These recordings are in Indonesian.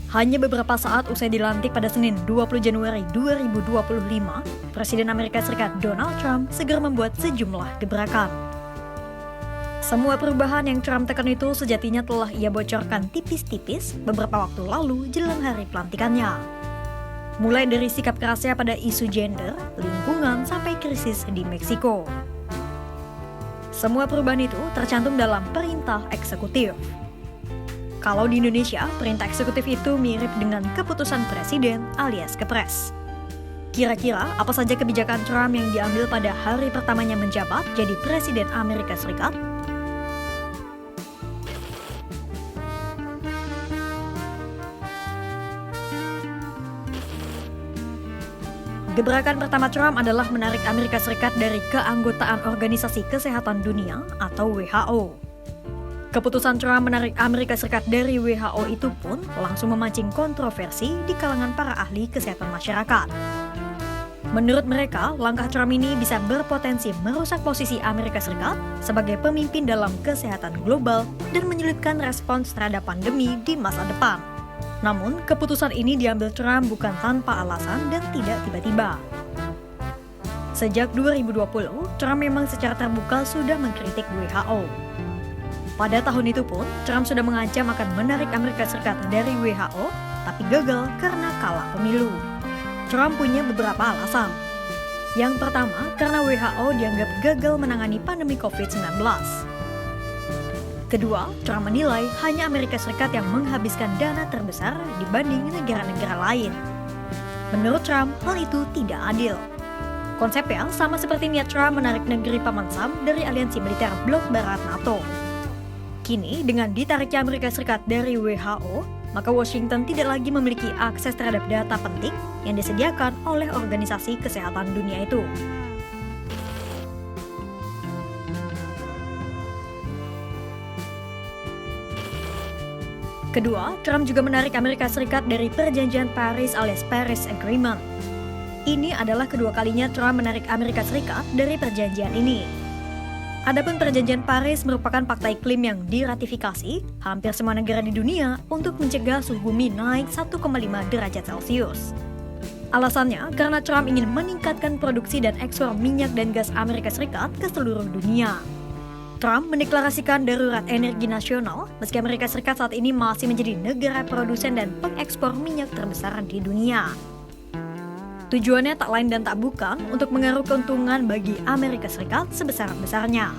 Hanya beberapa saat usai dilantik pada Senin 20 Januari 2025, Presiden Amerika Serikat Donald Trump segera membuat sejumlah gebrakan. Semua perubahan yang Trump tekan itu sejatinya telah ia bocorkan tipis-tipis beberapa waktu lalu jelang hari pelantikannya. Mulai dari sikap kerasnya pada isu gender, lingkungan, sampai krisis di Meksiko. Semua perubahan itu tercantum dalam perintah eksekutif. Kalau di Indonesia, perintah eksekutif itu mirip dengan keputusan presiden alias kepres. Kira-kira apa saja kebijakan Trump yang diambil pada hari pertamanya menjabat jadi Presiden Amerika Serikat? Gebrakan pertama Trump adalah menarik Amerika Serikat dari keanggotaan Organisasi Kesehatan Dunia atau WHO. Keputusan Trump menarik Amerika Serikat dari WHO itu pun langsung memancing kontroversi di kalangan para ahli kesehatan masyarakat. Menurut mereka, langkah Trump ini bisa berpotensi merusak posisi Amerika Serikat sebagai pemimpin dalam kesehatan global dan menyulitkan respons terhadap pandemi di masa depan. Namun, keputusan ini diambil Trump bukan tanpa alasan dan tidak tiba-tiba. Sejak 2020, Trump memang secara terbuka sudah mengkritik WHO. Pada tahun itu pun, Trump sudah mengancam akan menarik Amerika Serikat dari WHO, tapi gagal karena kalah pemilu. Trump punya beberapa alasan. Yang pertama, karena WHO dianggap gagal menangani pandemi COVID-19. Kedua, Trump menilai hanya Amerika Serikat yang menghabiskan dana terbesar dibanding negara-negara lain. Menurut Trump, hal itu tidak adil. Konsepnya sama seperti niat Trump menarik negeri Paman Sam dari aliansi militer blok barat NATO. Kini, dengan ditariknya Amerika Serikat dari WHO, maka Washington tidak lagi memiliki akses terhadap data penting yang disediakan oleh Organisasi Kesehatan Dunia itu. Kedua, Trump juga menarik Amerika Serikat dari Perjanjian Paris alias Paris Agreement. Ini adalah kedua kalinya Trump menarik Amerika Serikat dari perjanjian ini. Adapun Perjanjian Paris merupakan fakta iklim yang diratifikasi hampir semua negara di dunia untuk mencegah suhu bumi naik 1,5 derajat Celcius. Alasannya karena Trump ingin meningkatkan produksi dan ekspor minyak dan gas Amerika Serikat ke seluruh dunia. Trump mendeklarasikan darurat energi nasional meski Amerika Serikat saat ini masih menjadi negara produsen dan pengekspor minyak terbesar di dunia. Tujuannya tak lain dan tak bukan untuk mengeruk keuntungan bagi Amerika Serikat sebesar-besarnya.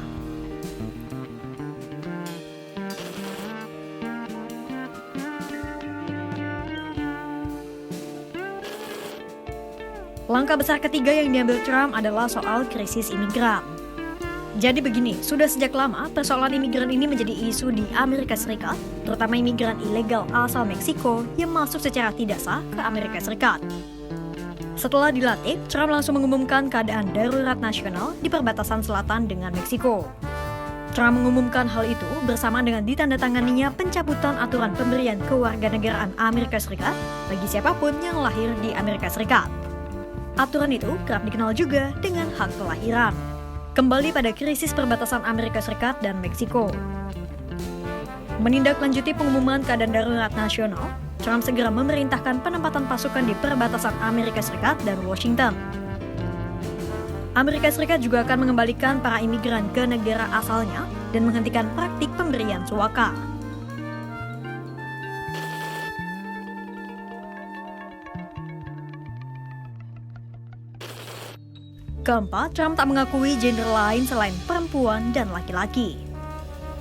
Langkah besar ketiga yang diambil Trump adalah soal krisis imigran. Jadi begini, sudah sejak lama persoalan imigran ini menjadi isu di Amerika Serikat, terutama imigran ilegal asal Meksiko yang masuk secara tidak sah ke Amerika Serikat. Setelah dilantik, Trump langsung mengumumkan keadaan darurat nasional di perbatasan selatan dengan Meksiko. Trump mengumumkan hal itu bersama dengan ditandatanganinya pencabutan aturan pemberian kewarganegaraan Amerika Serikat bagi siapapun yang lahir di Amerika Serikat. Aturan itu kerap dikenal juga dengan hak kelahiran. Kembali pada krisis perbatasan Amerika Serikat dan Meksiko. Menindaklanjuti pengumuman keadaan darurat nasional, Trump segera memerintahkan penempatan pasukan di perbatasan Amerika Serikat dan Washington. Amerika Serikat juga akan mengembalikan para imigran ke negara asalnya dan menghentikan praktik pemberian suaka. Keempat, Trump tak mengakui gender lain selain perempuan dan laki-laki.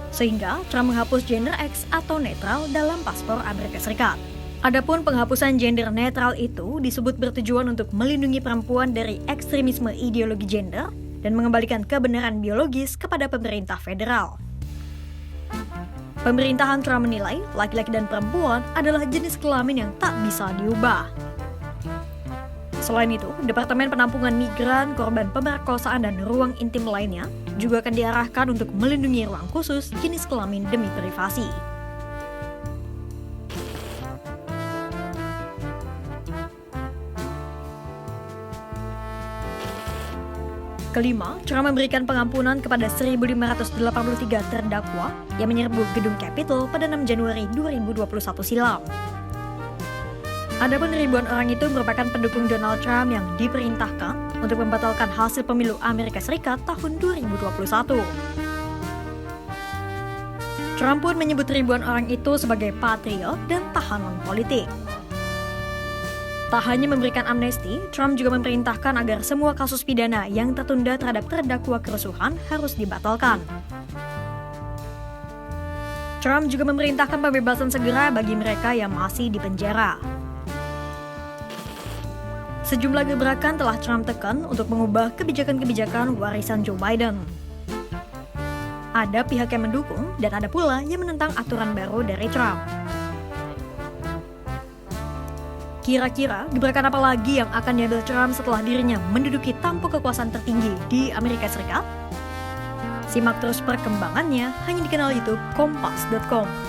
Sehingga Trump menghapus gender X atau netral dalam paspor Amerika Serikat. Adapun penghapusan gender netral itu disebut bertujuan untuk melindungi perempuan dari ekstremisme ideologi gender dan mengembalikan kebenaran biologis kepada pemerintah federal. Pemerintahan Trump menilai laki-laki dan perempuan adalah jenis kelamin yang tak bisa diubah. Selain itu, Departemen Penampungan Migran, Korban Pemerkosaan dan Ruang Intim lainnya juga akan diarahkan untuk melindungi ruang khusus jenis kelamin demi privasi. Kelima, Trump memberikan pengampunan kepada 1.583 terdakwa yang menyerbu gedung Capitol pada 6 Januari 2021 silam. Adapun ribuan orang itu merupakan pendukung Donald Trump yang diperintahkan untuk membatalkan hasil pemilu Amerika Serikat tahun 2021. Trump pun menyebut ribuan orang itu sebagai patriot dan tahanan politik. Tak hanya memberikan amnesti, Trump juga memerintahkan agar semua kasus pidana yang tertunda terhadap terdakwa kerusuhan harus dibatalkan. Trump juga memerintahkan pembebasan segera bagi mereka yang masih di penjara. Sejumlah gebrakan telah Trump tekan untuk mengubah kebijakan-kebijakan warisan Joe Biden. Ada pihak yang mendukung dan ada pula yang menentang aturan baru dari Trump. Kira-kira gebrakan apa lagi yang akan diambil Trump setelah dirinya menduduki tampuk kekuasaan tertinggi di Amerika Serikat? Simak terus perkembangannya hanya di kanal YouTube Kompas.com.